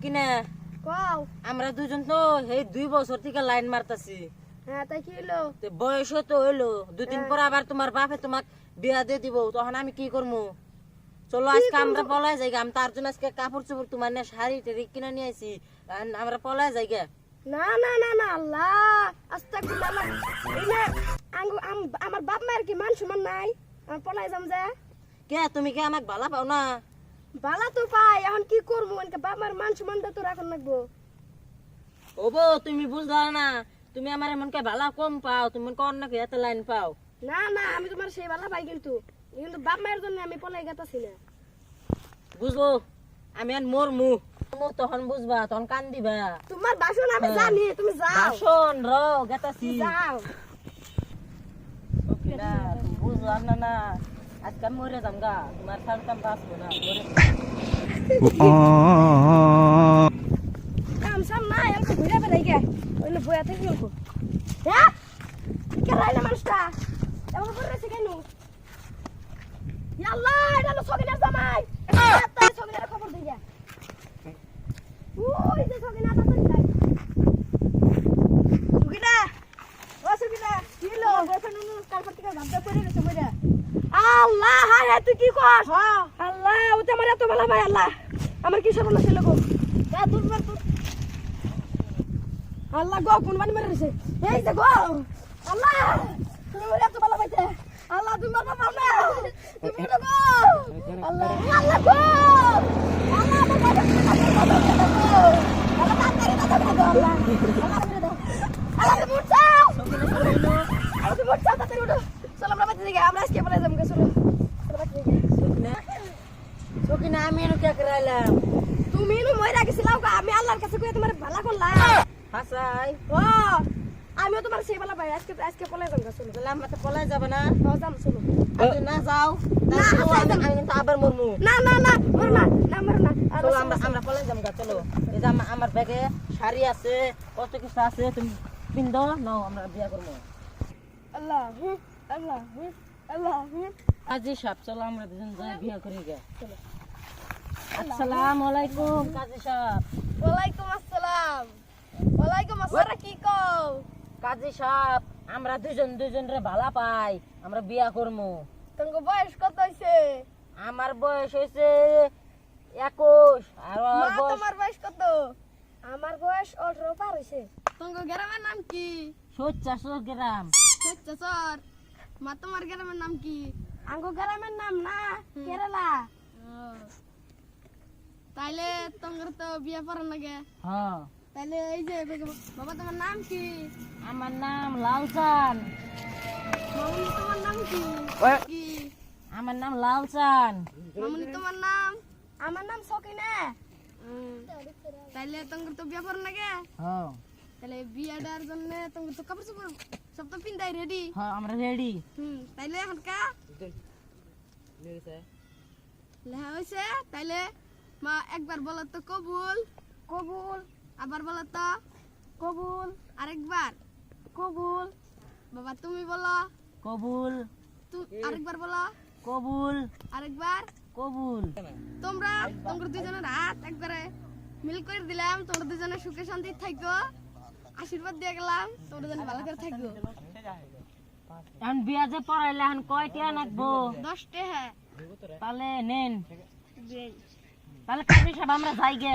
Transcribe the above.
সকিনা কও আমরা দুজন তো এই 2 বছর থেকে লাইন মারতাছি। হ্যাঁ তাই কি হলো? বয়স তো হইলো, 2 দিন পর আবার তোমার বাপে তোমাক বিয়া দিয়ে দিব, তখন আমি কি করবো? চলো আজকে আমরা পলায় যাই, আমি তার জন্য আজকে কাপড় চোপড় তোমার না শাড়ি টাড়ি কিনে নিয়ে আইছি, আমরা পলায় যাই গে। না না না না আল্লাহ আস্তাগফিরুল্লাহ। এনে আমার বাপ মায়ের কি মান সম্মান নাই? আমি পলাই যাম যে। কে তুমি কি আমাক ভালা পাও না? বালা তো পাই, এখন কি করবো? এনকে বাপ মায়ের মান সম্মানটা তো রাখন লাগবো। ওবো তুমি বুঝলা না, তুমি আমার এমনকে ভালা কম পাও, তুমি কোন নাকি এত লাইন পাও? না না আমি তোমার সেই বালা পাই, কিন্তু কিন্তু বাপ মায়ের জন্য আমি পলাই গেতাছি না। বুঝবো আমি আর মোর মুখ তখন বুঝবা, তখন কান দিবা। তোমার বাসন আমি জানি, তুমি যাও। বাসন র গেতাছি যাও। ওকিনা তুমি বুঝলা না না, আজকে আমি মরে যাম গা, তোমার সারতাম বাঁচবো না মরে। কাম সাম না এলকো ঘুরে বেড়াই গে, ওইলে বয়া থেকে এলকো। হ্যাঁ কে রাইলা মানুষটা এমন করে রয়েছে কেন? আল্লাহ এটা হলো সকিনার জামাই। তাই সকিনার খবর দিই গে। ওই যে সকিনা তা তো যাই। সকিনা ও সকিনা কি হলো? বয়ফ্রেন্ড নুন কালকে থেকে ভাবতে পড়ে গেছে মরে। আল্লাহ হায় হায় তুই কি কস? আল্লাহ ও তো আমার এত ভালো ভাই, আল্লাহ আমার কি সর্বনাশ হলো গো। যা দূর মার দূর। আল্লাহ গো কোন বানি মেরে রয়েছে, এই যে গো আল্লাহ তুমি মরে এত ভালো পাইতে। আল্লাহ তুমি মারবা পারবে, তুমি তো গো আল্লাহ আল্লাহ গো আল্লাহ আমার বাবা আল্লাহ তাড়াতাড়ি দাও গো আল্লাহ আল্লাহ মেরে দাও আল্লাহ তুমি উঠাও আল্লাহ তুমি উঠাও তাড়াতাড়ি উঠো। চলো আমরা বাড়ি থেকে, আমরা আজকে বলে যাবো গে। চলো চলো বাড়ি থেকে। সকিনা আমি এনে কে করাইলাম? তুমি নু মইরা গেছিলাও গো, আমি আল্লাহর কাছে কই তোমার ভালো করলাম। হাসাই ও আমিও তোমার সেই ভালো পাই, আজকে আজকে পলাই যাবো গে। চলো তাহলে আমরা তো পলায় যাবে না? যাম চলো। যদি না যাও না, আমি কিন্তু আবার মরমু। না না না মরো না না মরো না। চলো আমরা পলায় যাবো গা, চলো। এই যে আমার ব্যাগে শাড়ি আছে, কত কিছু আছে, তুমি পিন্দো নাও, আমরা বিয়া করবো। আল্লাহ আল্লাহ আল্লাহ কাজী সাহেব চলো আমরা দুজন যাই বিয়া করি গে। আসসালামু আলাইকুম কাজী সাহেব। ওয়ালাইকুম আসসালাম। ওয়ালাইকুম আসসালাম। কি কও? কাজী সাহেব আমরা দুজন রে ভালা পাই, আমরা বিয়া করবো। তোমার বয়স কত হইছে? আমার বয়স হয়েছে 21, আর মা ওর বয়স তোমার বয়স কত? আমার বয়স 18 পার হইছে। তোমার গ্রামের নাম কি? 70 গ্রাম। সচ্চাচর। মা তোমার গ্রামের নাম কি? আঙ্গো গ্রামের নাম না কেরালা। তাইলে তোমার তো বিয়া পড়ার লাগে। হ্যাঁ তাইলে এই যে বাবা তোমার নাম কি? আমার নাম লালচান। মামুনি তোমার নাম কি? কি? আমার নাম লালচান। মামুনি তোমার নাম? আমার নাম সকিনা। তাইলে তোমার তো বিয়া পড়ার লাগে। হ্যাঁ তাহলে বিয়াটার জন্য তোমার তো কাপড় চোপড় সব তো পিন্দাই রেডি। হ্যাঁ আমরা রেডি। তাইলে এখন কা লেহা হইছে। তাইলে মা একবার বলো তো কবুল। কবুল। আবার বলো তো কবুল। আরেকবার কবুল। বাবা তুমি বলো কবুল। আরেকবার বলো কবুল। আরেকবার কবুল। তোমরা দুজনের হাত একবারে মিল করে দিলাম, তোমরা দুজনে সুখে শান্তি থাকো, আশীর্বাদ দিয়ে গেলাম, তোমরা দুজনে ভালো করে থাকো। এখন বিয়া যে পড়াইলে এখন কয়টা নাকবো? 10 টাকা। তাহলে নেন, তাহলে কাজী সাহেব আমরা যাই গে।